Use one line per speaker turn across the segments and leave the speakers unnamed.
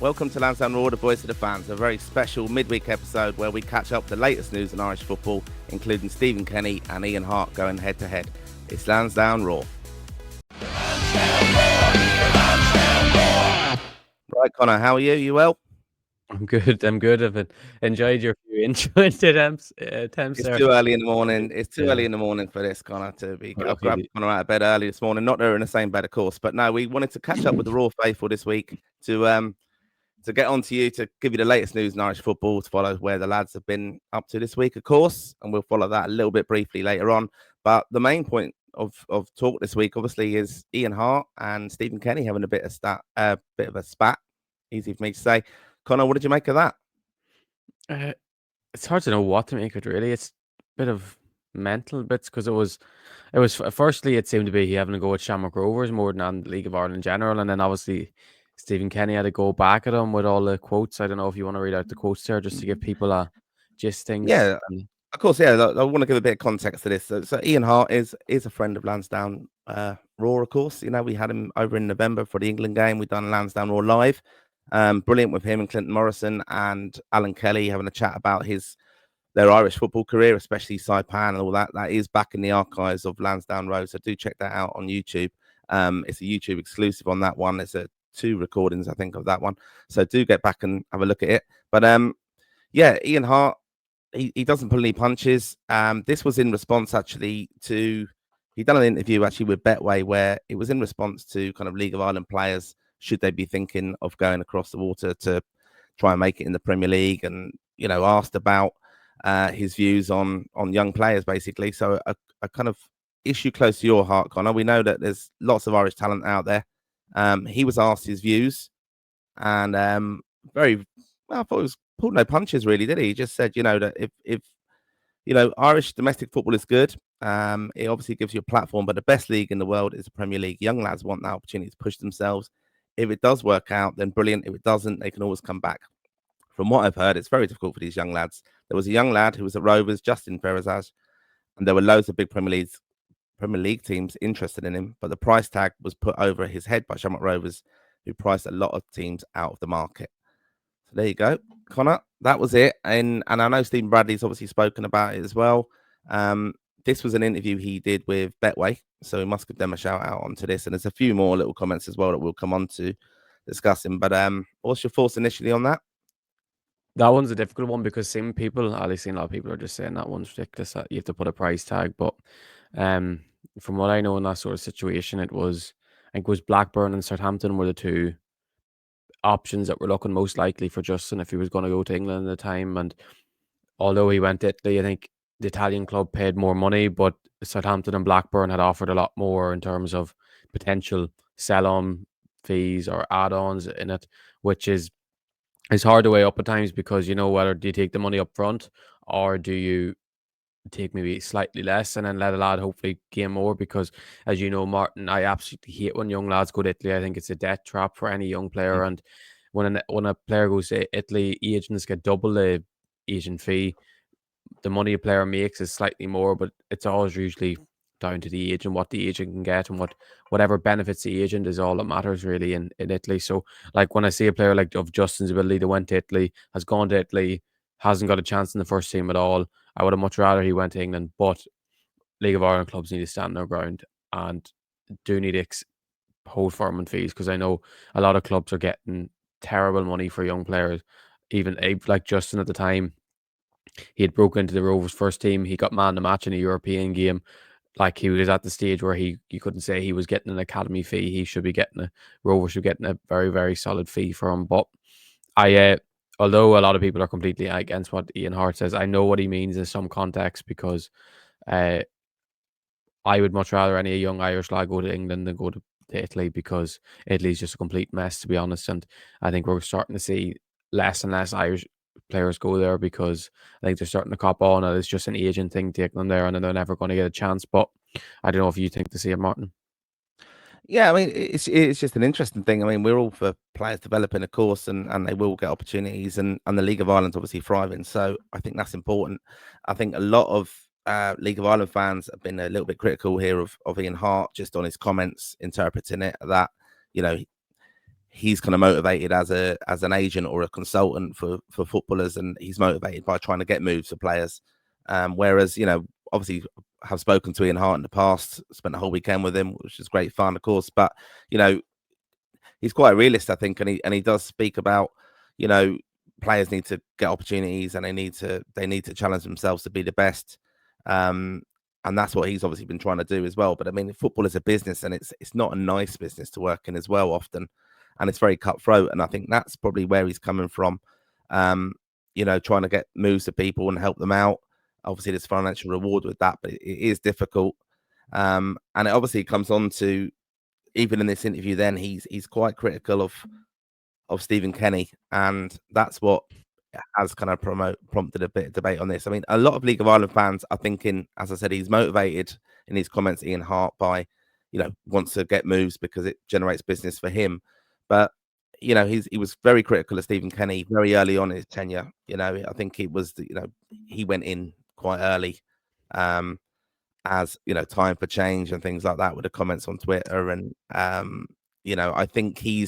Welcome to Lansdowne Raw, the voice of the fans, a very special midweek episode where we catch up the latest news in Irish football, including Stephen Kenny and Ian Harte going head-to-head. It's Lansdowne Raw. Right, Conor, how are you? You well?
I'm good. I've enjoyed your few intro attempts
It's
there.
too early in the morning. It's too
Yeah.
early in the morning for this, Conor, to be.
We're
I
lucky.
grabbed Conor out of bed early this morning. Not that we're in the same bed, of course, but no, we wanted to catch up with the Raw faithful this week to get on to you to give you the latest news in Irish football, to follow where the lads have been up to this week, of course, and we'll follow that a little bit briefly later on. But the main point of talk this week, obviously, is Ian Harte and Stephen Kenny having a bit of a spat. Easy for me to say. Conor, what did you make of that?
It's hard to know what to make of it. Really, it's a bit of mental bits because it was firstly it seemed to be he having to go with Shamrock Rovers more than on the League of Ireland in general, and then obviously Stephen Kenny had to go back at him with all the quotes. I don't know if you want to read out the quotes there just to give people a gist things.
Yeah, of course, yeah. I want to give a bit of context to this. So Ian Harte is a friend of Lansdowne Raw, of course. You know, we had him over in November for the England game. We've done Lansdowne Raw live. Brilliant with him and Clinton Morrison and Alan Kelly having a chat about their Irish football career, especially spat and all that. That is back in the archives of Lansdowne Road. So do check that out on YouTube. It's a YouTube exclusive on that one. It's 2 recordings, I think, of that one. So do get back and have a look at it. But yeah, Ian Harte, he doesn't pull any punches. This was in response actually to he'd done an interview actually with Betway where it was in response to kind of League of Ireland players, should they be thinking of going across the water to try and make it in the Premier League, and asked about his views on young players basically. So a kind of issue close to your heart, Conor. We know that there's lots of Irish talent out there. He was asked his views, and I thought it was pulled no punches really, did he? He just said, that if Irish domestic football is good, it obviously gives you a platform, but the best league in the world is the Premier League. Young lads want that opportunity to push themselves. If it does work out, then brilliant. If it doesn't, they can always come back. From what I've heard, it's very difficult for these young lads. There was a young lad who was at Rovers, Justin Ferrazaz, and there were loads of big Premier League teams interested in him, but the price tag was put over his head by Shamrock Rovers, who priced a lot of teams out of the market. So there you go, Conor. That was it. And I know Stephen Bradley's obviously spoken about it as well. This was an interview he did with Betway, so we must give them a shout out onto this. And there's a few more little comments as well that we'll come on to discussing. But what's your thoughts initially on that?
That one's a difficult one because some people, at least a lot of people, are just saying that one's ridiculous. That you have to put a price tag. But from what I know in that sort of situation, I think it was Blackburn and Southampton were the 2 options that were looking most likely for Justin if he was going to go to England at the time. And although he went to Italy, I think the Italian club paid more money, but Southampton and Blackburn had offered a lot more in terms of potential sell-on fees or add-ons in it, which is hard to weigh up at times because whether do you take the money up front or do you take maybe slightly less and then let a lad hopefully gain more, because as you know, Martin, I absolutely hate when young lads go to Italy. I think it's a death trap for any young player. And when a player goes to Italy, agents get double the agent fee. The money a player makes is slightly more, but it's always usually down to the agent, what the agent can get, and whatever benefits the agent is all that matters really in Italy. So like when I see a player like of Justin's ability that went to Italy, has gone to Italy, hasn't got a chance in the first team at all, I would have much rather he went to England. But League of Ireland clubs need to stand their ground and do need to hold firm on fees, because I know a lot of clubs are getting terrible money for young players. Even like Justin at the time, he had broken into the Rovers first team. He got man of the match in a European game. Like he was at the stage where you couldn't say he was getting an academy fee. He should be getting Rovers should be getting a very, very solid fee for him. But although a lot of people are completely against what Ian Harte says, I know what he means in some context, because I would much rather any young Irish lad go to England than go to Italy, because Italy's just a complete mess, to be honest. And I think we're starting to see less and less Irish players go there because I think they're starting to cop on and it's just an agent thing taking them there and then they're never going to get a chance. But I don't know if you think the same, Martin.
Yeah, I mean, it's just an interesting thing. I mean, we're all for players developing, of course, and they will get opportunities, and the League of Ireland's obviously thriving. So I think that's important. I think a lot of League of Ireland fans have been a little bit critical here of Ian Harte, just on his comments, interpreting it that, he's kind of motivated as an agent or a consultant for footballers, and he's motivated by trying to get moves for players. Whereas, obviously have spoken to Ian Harte in the past, spent the whole weekend with him, which is great fun, of course. But he's quite a realist, I think, and he does speak about players need to get opportunities and they need to challenge themselves to be the best. And that's what he's obviously been trying to do as well. But I mean, football is a business, and it's not a nice business to work in as well often, and it's very cutthroat. And I think that's probably where he's coming from. Trying to get moves to people and help them out. Obviously, there's financial reward with that, but it is difficult. And it obviously comes on to, even in this interview, then he's quite critical of Stephen Kenny, and that's what has kind of prompted a bit of debate on this. I mean, a lot of League of Ireland fans are thinking, as I said, he's motivated in his comments, Ian Harte, by wants to get moves because it generates business for him. But he was very critical of Stephen Kenny very early on in his tenure. I think it was he went in quite early, as time for change and things like that, with the comments on Twitter. And I think he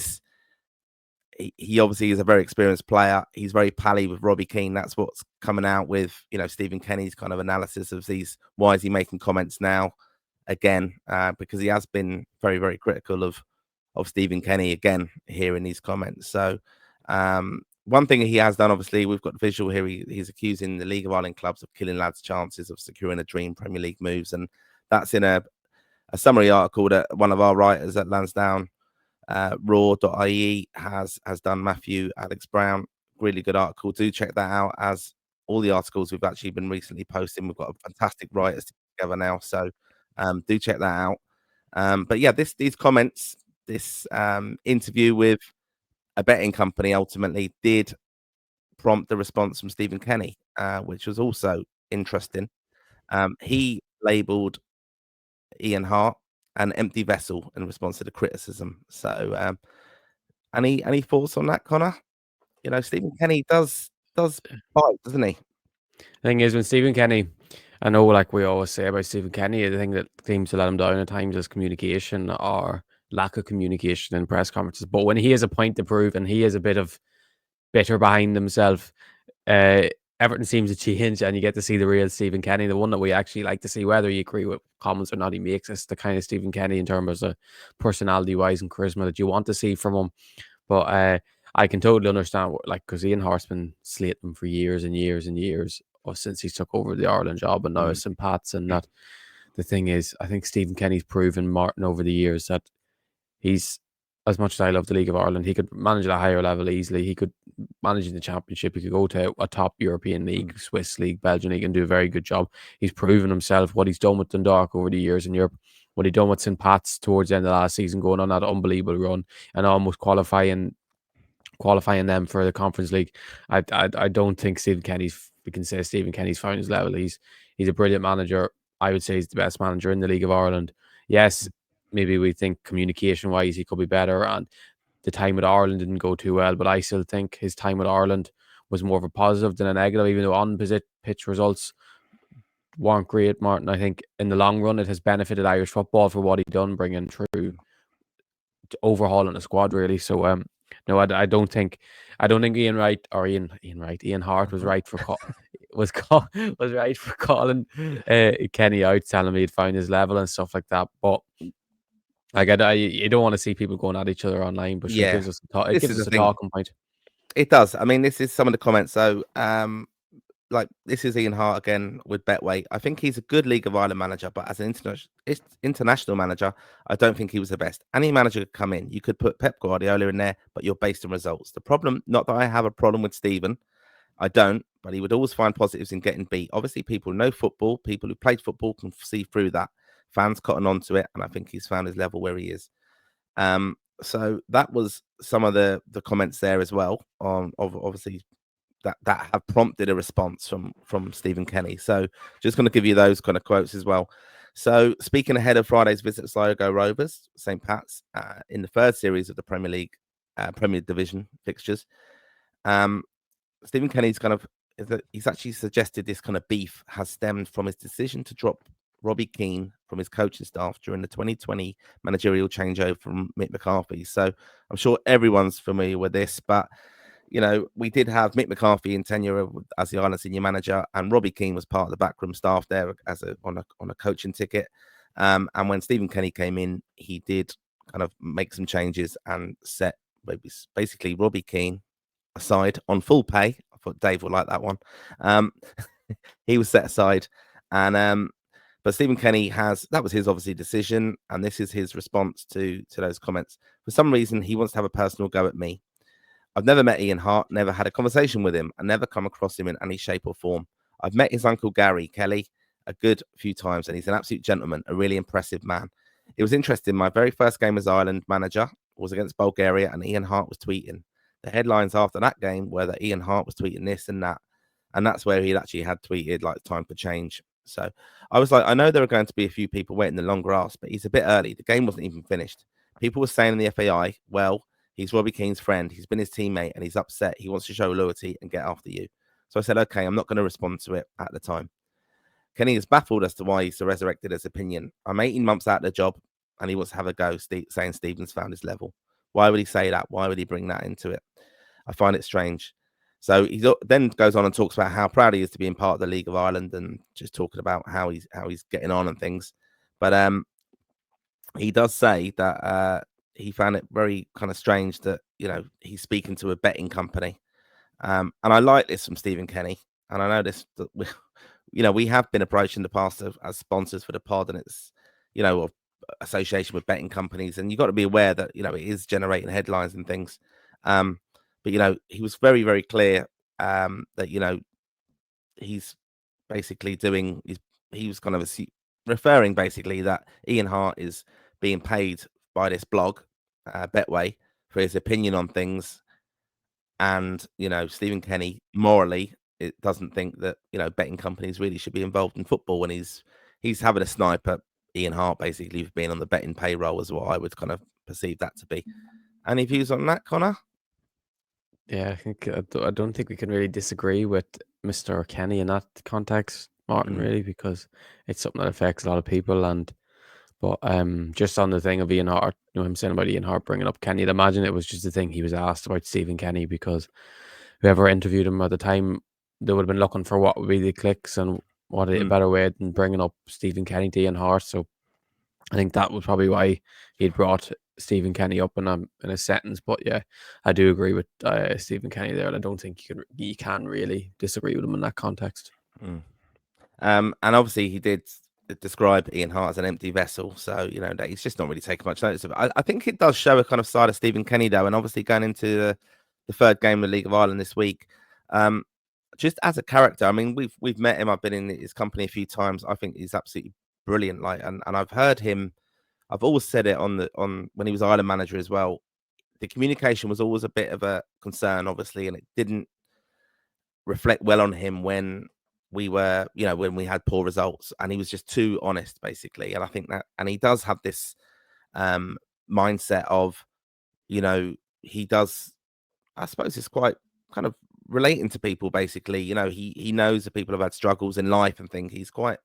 obviously is a very experienced player. He's very pally with Robbie Keane. That's what's coming out with Stephen Kenny's kind of analysis of these. Why is he making comments now again? Because he has been very, very critical of Stephen Kenny again here in these comments. So one thing he has done, obviously, we've got the visual here. He's accusing the League of Ireland clubs of killing lads' chances of securing a dream Premier League moves, and that's in a summary article that one of our writers at Lansdowne, raw.ie, has done. Matthew Alex Brown, really good article. Do check that out, as all the articles we've actually been recently posting. We've got fantastic writers together now, so do check that out. But yeah, these comments, this interview with a betting company ultimately did prompt the response from Stephen Kenny, which was also interesting. He labelled Ian Harte an empty vessel in response to the criticism. So, any thoughts on that, Conor? Stephen Kenny does bite, doesn't he?
The thing is, when Stephen Kenny, I know, like we always say about Stephen Kenny, the thing that seems to let him down at times is communication, or lack of communication in press conferences. But when he has a point to prove and he is a bit of bitter behind himself, everything seems to change, and you get to see the real Stephen Kenny, the one that we actually like to see, whether you agree with comments or not. He makes us the kind of Stephen Kenny in terms of personality wise and charisma that you want to see from him. But I can totally understand because Ian Harte's been slating him for years and years and years, or since he took over the Ireland job, and now it's in Pats. And that, the thing is, I think Stephen Kenny's proven, Martin, over the years that he's, as much as I love the League of Ireland, he could manage at a higher level easily. He could manage in the Championship. He could go to a top European league, Swiss league, Belgian league, and do a very good job. He's proven himself. What he's done with Dundalk over the years in Europe, what he done with St. Pat's towards the end of last season, going on that unbelievable run and almost qualifying them for the Conference League. I don't think we can say Stephen Kenny's found his level. He's a brilliant manager. I would say he's the best manager in the League of Ireland. Yes, maybe we think communication wise he could be better, and the time with Ireland didn't go too well, but I still think his time with Ireland was more of a positive than a negative, even though on pitch results weren't great, Martin. I think in the long run it has benefited Irish football for what he done, bringing through overhauling the squad, really. So no, I don't think Ian Harte was right for was right for calling Kenny out, telling me he'd found his level and stuff like that. But you don't want to see people going at each other online, but sure,
Yeah,
it gives us a talking point.
It does. I mean, this is some of the comments. So, this is Ian Harte again with Betway. I think he's a good League of Ireland manager, but as an international manager, I don't think he was the best. Any manager could come in. You could put Pep Guardiola in there, but you're based on results. The problem, not that I have a problem with Stephen, I don't, but he would always find positives in getting beat. Obviously, people know football. People who played football can see through that. Fans cotton on to it, and I think he's found his level where he is. So that was some of the comments there as well, on obviously that have prompted a response from Stephen Kenny. So just going to give you those kind of quotes as well. So speaking ahead of Friday's visit to Sligo Rovers, St. Pat's, in the third series of the Premier League, Premier Division fixtures, Stephen Kenny's he's actually suggested this kind of beef has stemmed from his decision to drop Robbie Keane from his coaching staff during the 2020 managerial changeover from Mick McCarthy. So I'm sure everyone's familiar with this, but we did have Mick McCarthy in tenure as the Ireland senior manager, and Robbie Keane was part of the backroom staff there on a coaching ticket. And when Stephen Kenny came in, he did kind of make some changes and set basically Robbie Keane aside on full pay. I thought Dave would like that one. He was set aside, and but Stephen Kenny that was his obviously decision, and this is his response to those comments. For some reason, he wants to have a personal go at me. I've never met Ian Harte, never had a conversation with him, and never come across him in any shape or form. I've met his uncle Gary Kelly a good few times, and he's an absolute gentleman, a really impressive man. It was interesting. My very first game as Ireland manager was against Bulgaria, and Ian Harte was tweeting. The headlines after that game were that Ian Harte was tweeting this and that, and that's where he actually had tweeted like time for change. So I was like, I know there are going to be a few people waiting the long grass, but he's a bit early. The game wasn't even finished. People were saying in the FAI, well, he's Robbie Keane's friend. He's been his teammate, and he's upset. He wants to show loyalty and get after you. So I said, okay, I'm not going to respond to it at the time. Kenny is baffled as to why he's resurrected his opinion. I'm 18 months out of the job, and he wants to have a go, saying Stephen's found his level. Why would he say that? Why would he bring that into it? I find it strange. So he then goes on and talks about how proud he is to be in part of the League of Ireland, and just talking about how he's getting on and things. But he does say that he found it very kind of strange that he's speaking to a betting company, and I like this from Stephen Kenny, and I know this that we have been approached in the past as sponsors for the pod, and it's of association with betting companies, and you've got to be aware that it is generating headlines and things. But he was very, very clear that he's basically he was kind of referring basically that Ian Harte is being paid by this blog, Betway, for his opinion on things, and Stephen Kenny morally it doesn't think that betting companies really should be involved in football, when he's having a snipe at Ian Harte basically for being on the betting payroll, is what I would kind of perceive that to be. Any views on that, Conor?
Yeah, I think I don't think we can really disagree with Mr. Kenny in that context, Martin, really, because it's something that affects a lot of people. But just on the thing of Ian Harte, him saying about Ian Harte bringing up Kenny, I'd imagine it was just the thing he was asked about Stephen Kenny, because whoever interviewed him at the time, they would have been looking for what would be the clicks and what a better way than bringing up Stephen Kenny to Ian Harte. So I think that was probably why he'd brought Stephen Kenny up in a sentence. But yeah, I do agree with Stephen Kenny there, and I don't think you can really disagree with him in that context.
And obviously he did describe Ian Harte as an empty vessel, so that he's just not really taking much notice of it. I think it does show a kind of side of Stephen Kenny though, and obviously going into the third game of the League of Ireland this week, just as a character. I mean, we've met him. I've been in his company a few times. I think he's absolutely brilliant. And I've heard him. I've always said it on when he was Ireland manager as well. The communication was always a bit of a concern, obviously, and it didn't reflect well on him when we were, when we had poor results, and he was just too honest, basically. And I think that, and he does have this mindset of, he does. I suppose it's quite kind of relating to people, basically. He knows that people have had struggles in life and things. He's like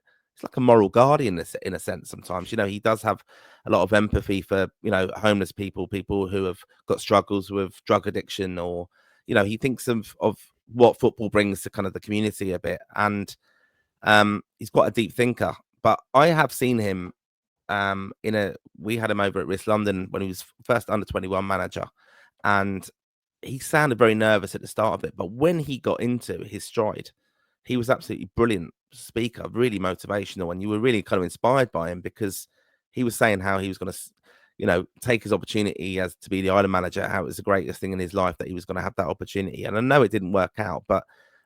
a moral guardian in a sense sometimes. He does have a lot of empathy for, homeless people who have got struggles with drug addiction, or, he thinks of what football brings to kind of the community a bit. And he's quite a deep thinker. But I have seen him we had him over at Risk London when he was first under-21 manager, and he sounded very nervous at the start of it, but when he got into his stride, he was absolutely brilliant speaker, really motivational, and you were really kind of inspired by him, because he was saying how he was going to, take his opportunity as to be the Ireland manager, how it was the greatest thing in his life that he was going to have that opportunity. And I know it didn't work out, but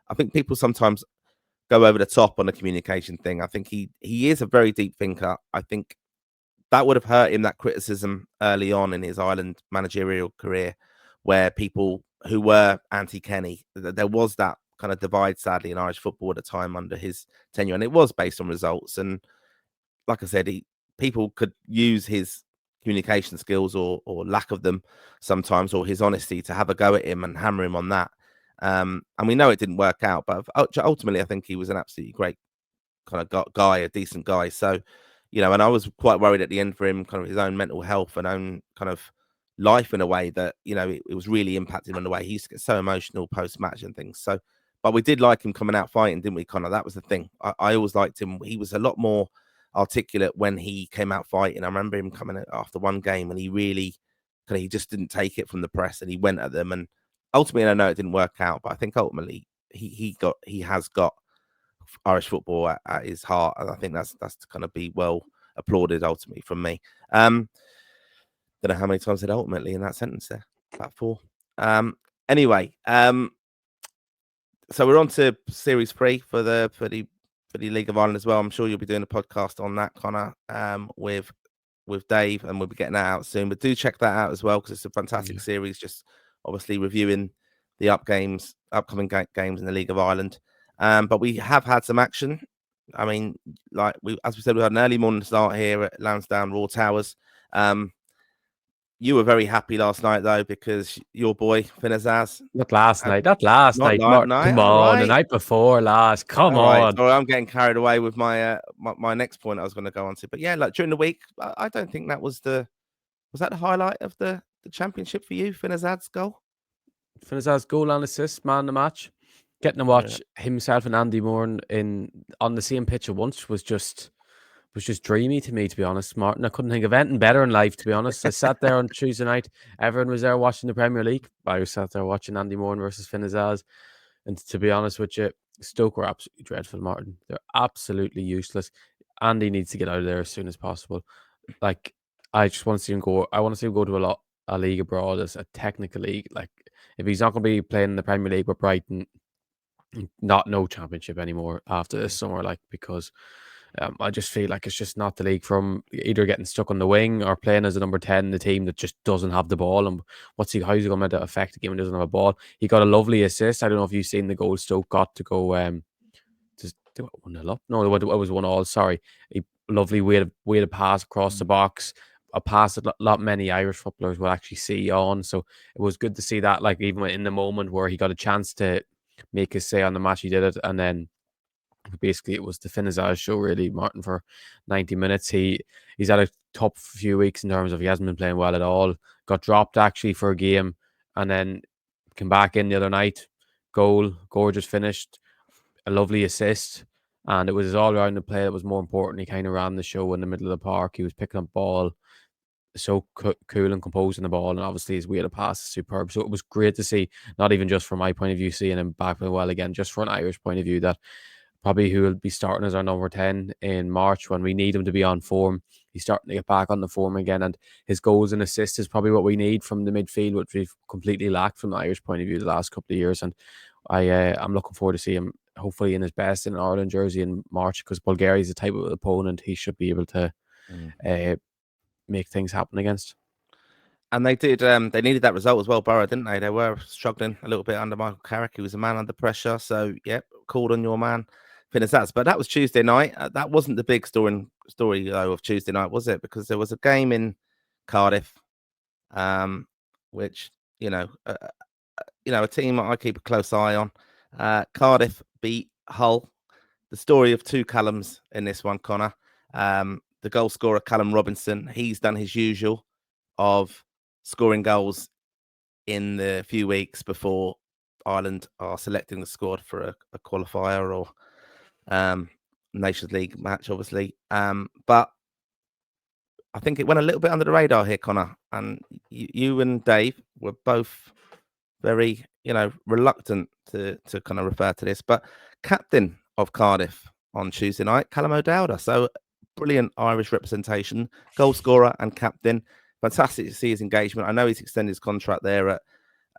I think people sometimes go over the top on the communication thing. I think he is a very deep thinker. I think that would have hurt him, that criticism early on in his Ireland managerial career, where people who were anti-Kenny, there was that kind of divide, sadly, in Irish football at the time under his tenure, and it was based on results. And like I said, people could use his communication skills or lack of them sometimes, or his honesty, to have a go at him and hammer him on that. And we know it didn't work out, but ultimately, I think he was an absolutely great kind of guy, a decent guy. So, and I was quite worried at the end for him, kind of his own mental health and own kind of life in a way that, it was really impacting on the way he used to get so emotional post-match and things. So, but we did like him coming out fighting, didn't we, Conor? That was the thing. I always liked him. He was a lot more articulate when he came out fighting. I remember him coming out after one game and he really he just didn't take it from the press and he went at them. And ultimately, I know it didn't work out, but I think ultimately he has got Irish football at his heart, and I think that's to kind of be well applauded ultimately from me. Don't know how many times I said ultimately in that sentence there, about 4. Anyway, so we're on to Series 3 for the League of Ireland as well. I'm sure you'll be doing a podcast on that, Conor, with Dave, and we'll be getting that out soon. But do check that out as well because it's a fantastic series. Just obviously reviewing the upcoming games in the League of Ireland. But we have had some action. I mean, as we said, we had an early morning start here at Lansdowne Raw Towers. You were very happy last night, though, because your boy, Finazaz.
Not last night, Mark. Come on, the night before last. Come on.
Sorry, I'm getting carried away with my my next point I was going to go on to. But yeah, during the week, I don't think that was that the highlight of the championship for you, Finazaz's goal?
Finazaz's goal and assist, man of the match. Getting to watch himself and Andy Moore on the same pitch at once was just dreamy to me, to be honest, Martin. I couldn't think of anything better in life, to be honest. I sat there on Tuesday night. Everyone was there watching the Premier League. I was sat there watching Andy Moore versus Finazaz. And to be honest with you, Stoke were absolutely dreadful, Martin. They're absolutely useless. Andy needs to get out of there as soon as possible. Like, I just want to see him go. I want to see him go to a league abroad, as a technical league. Like, if he's not going to be playing in the Premier League with Brighton, no championship anymore after this summer, because I just feel like it's just not the league from either getting stuck on the wing or playing as a number 10 in the team that just doesn't have the ball. And how's he going to affect the game when he doesn't have a ball? He got a lovely assist. I don't know if you've seen the goal Stoke got to go just 1-0 up. No, it was 1-1. Sorry. A lovely way to pass across the box. A pass that not many Irish footballers will actually see on. So it was good to see that, even in the moment where he got a chance to make his say on the match, he did it. And then basically it was the Finazaz show, really, Martin, for 90 minutes. He's had a tough few weeks in terms of he hasn't been playing well at all. Got dropped actually for a game and then came back in the other night. Goal, gorgeous finished, a lovely assist, and it was his all-round the play that was more important. He kind of ran the show in the middle of the park. He was picking up ball, so cool and composing the ball, and obviously his way to pass is superb. So it was great to see, not even just from my point of view, seeing him back playing well again, just from an Irish point of view, that probably who will be starting as our number 10 in March when we need him to be on form. He's starting to get back on the form again, and his goals and assists is probably what we need from the midfield, which we've completely lacked from the Irish point of view the last couple of years. And I'm looking forward to see him hopefully in his best in an Ireland jersey in March, because Bulgaria is the type of opponent he should be able to make things happen against. And
they did. They needed that result as well, Borough, didn't they? They were struggling a little bit under Michael Carrick. He was a man under pressure. So, called on your man, Finazaz. But that was Tuesday night. That wasn't the big story though of Tuesday night, was it? Because there was a game in Cardiff, which a team I keep a close eye on. Cardiff beat Hull. The story of 2 Callums in this one, Conor. The goal scorer, Callum Robinson, he's done his usual of scoring goals in the few weeks before Ireland are selecting the squad for a qualifier or Nations League match, obviously. But I think it went a little bit under the radar here, Conor. And you and Dave were both very, reluctant to kind of refer to this. But captain of Cardiff on Tuesday night, Callum O'Dowda. So brilliant Irish representation, goal scorer and captain. Fantastic to see his engagement. I know he's extended his contract there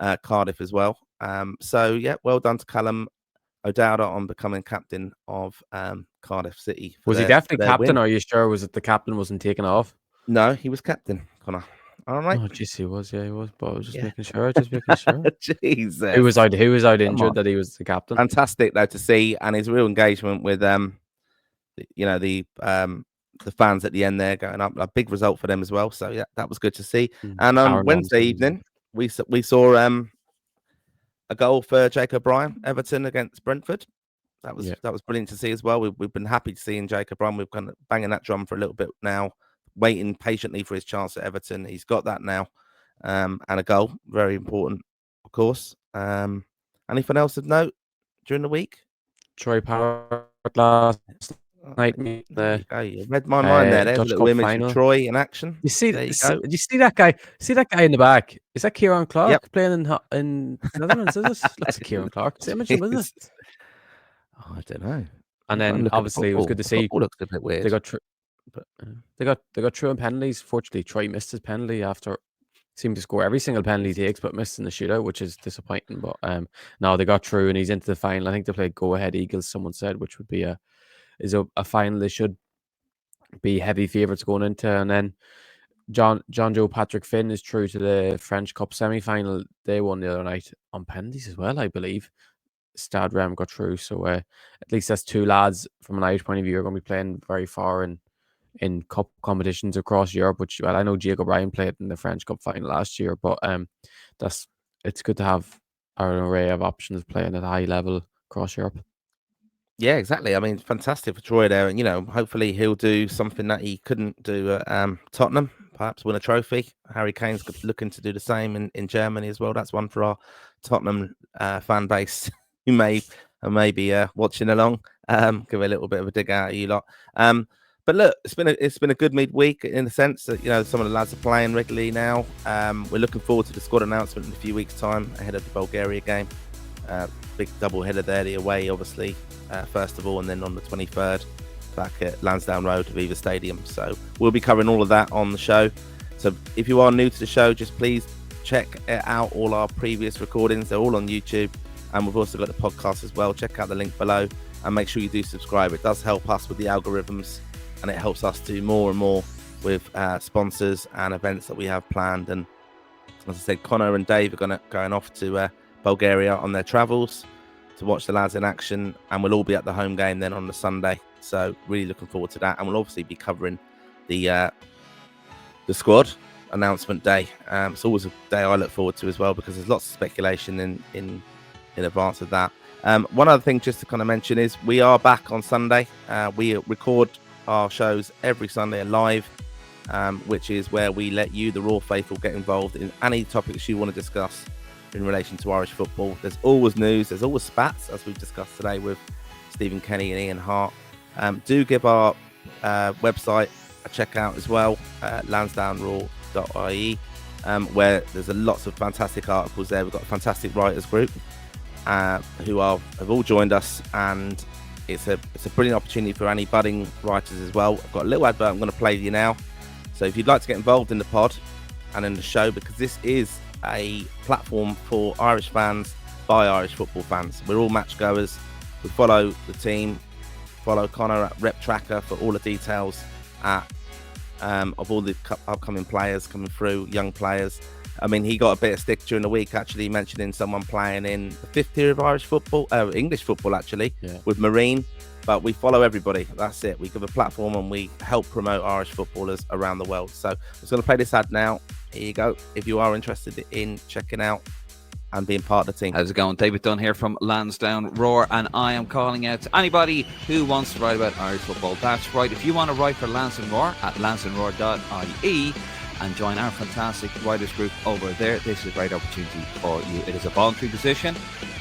at Cardiff as well. Well done to Callum O'Dowda on becoming captain of Cardiff City.
Was he definitely captain? Or are you sure was it the captain wasn't taken off?
No, he was captain, Conor. All right.
Oh, jeez, he was. Yeah, he was. But I was just making sure. Jesus. Who was out injured that he was the captain?
Fantastic though to see, and his real engagement with the fans at the end there going up, a big result for them as well. So that was good to see. And on Wednesday evening, we saw a goal for Jake O'Brien, Everton against Brentford. That was brilliant to see as well. We've been happy to see Jacob Run. We've kind of banging that drum for a little bit now, waiting patiently for his chance at Everton. He's got that now, and a goal, very important, of course. Anything else of note during the week?
Troy Parrott last night.
There you go. You read my mind there. There's
Dutch
a little
Cup
image
final.
of Troy in action.
You see,
There you go.
you see that guy? See that guy in the back? Is that Kieran Clark
Yep.
playing in Netherlands? Is it? Looks like Kieran Clark. It's the image of him, isn't it?
Oh, I don't know.
And then obviously it was good to see.
Football looks a bit weird.
They got through in penalties. Fortunately, Troy missed his penalty after seemed to score every single penalty he takes, but missed in the shootout, which is disappointing. But no, they got through and he's into the final. I think they played Go Ahead Eagles, someone said, which would be a final they should be heavy favourites going into. And then John Joe Patrick Finn is through to the French Cup semi-final. They won the other night on penalties as well, I believe. Stade Rem got through, so at least that's two lads from an Irish point of view are going to be playing very far in cup competitions across Europe. Which, well, I know Jacob Ryan played in the French Cup final last year, but it's good to have an array of options playing at a high level across Europe.
Yeah, exactly. I mean, fantastic for Troy there, and hopefully he'll do something that he couldn't do at Tottenham. Perhaps win a trophy. Harry Kane's looking to do the same in Germany as well. That's one for our Tottenham fan base who may be watching along. Give a little bit of a dig out of you lot. But look, it's been a good midweek in the sense that some of the lads are playing regularly now. We're looking forward to the squad announcement in a few weeks' time ahead of the Bulgaria game. Big double header there, the away obviously first of all, and then on the 23rd back at Lansdowne Road, Aviva Stadium. So we'll be covering all of that on the show. So if you are new to the show, just please check out all our previous recordings. They're all on YouTube, and we've also got the podcast as well. Check out the link below and make sure you do subscribe. It does help us with the algorithms, and it helps us do more and more with sponsors and events that we have planned. And as I said, Conor and Dave are going off to Bulgaria on their travels to watch the lads in action, and we'll all be at the home game then on the Sunday. So really looking forward to that, and we'll obviously be covering the squad announcement day. It's always a day I look forward to as well, because there's lots of speculation in advance of that. One other thing just to kind of mention is we are back on Sunday. We record our shows every Sunday live, which is where we let you, the Raw faithful, get involved in any topics you want to discuss in relation to Irish football. There's always news, there's always spats, as we've discussed today with Stephen Kenny and Ian Harte. Do give our website a check out as well, lansdowneraw.ie, where there's lots of fantastic articles there. We've got a fantastic writers group who have all joined us, and it's a brilliant opportunity for any budding writers as well. I've got a little advert I'm going to play to you now. So if you'd like to get involved in the pod and in the show, because this is a platform for Irish fans by Irish football fans. We're all match goers. We follow the team, follow Conor at Rep Tracker for all the details of all the upcoming players coming through, young players. I mean, he got a bit of stick during the week actually mentioning someone playing in the fifth tier of Irish football, English football actually, with Marine. But we follow everybody. That's it. We give a platform and we help promote Irish footballers around the world. So I'm just going to play this ad now. Here you go. If you are interested in checking out and being part of the team.
How's it going? David Dunn here from Lansdowne Roar, and I am calling out to anybody who wants to write about Irish football. That's right. If you want to write for Lansdowne Roar at lansdowneroar.ie and join our fantastic writers group over there, this is a great opportunity for you. It is a voluntary position,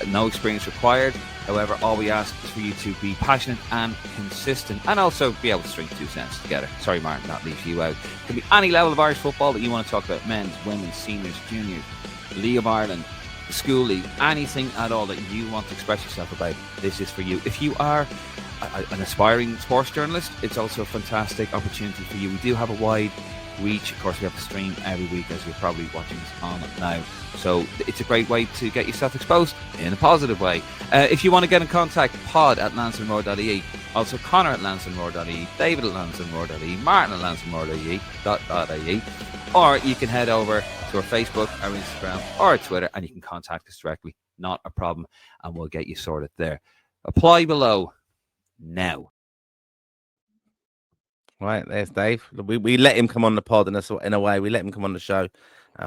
no experience required. However, all we ask is for you to be passionate and consistent, and also be able to string 2 cents together. Sorry, Martin, that leaves you out. It can be any level of Irish football that you want to talk about: men's, women's, seniors, juniors, League of Ireland, the school league, anything at all that you want to express yourself about. This is for you. If you are an aspiring sports journalist, it's also a fantastic opportunity for you. We do have a wide reach. Of course, we have a stream every week, as you're probably watching this on now. So it's a great way to get yourself exposed in a positive way. If you want to get in contact, pod at lansdowneroar.ie. Also Conor at lansdowneroar.ie, David at lansdowneroar.ie, Martin at lansdowneroar.ie. Or you can head over to our Facebook, our Instagram, or our Twitter, and you can contact us directly. Not a problem, and we'll get you sorted there. Apply below now.
Right, there's Dave. We let him come on the pod in a way. We let him come on the show.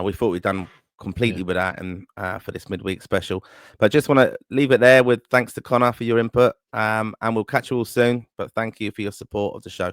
We thought we'd done completely without him for this midweek special. But just want to leave it there with thanks to Conor for your input. And we'll catch you all soon. But thank you for your support of the show.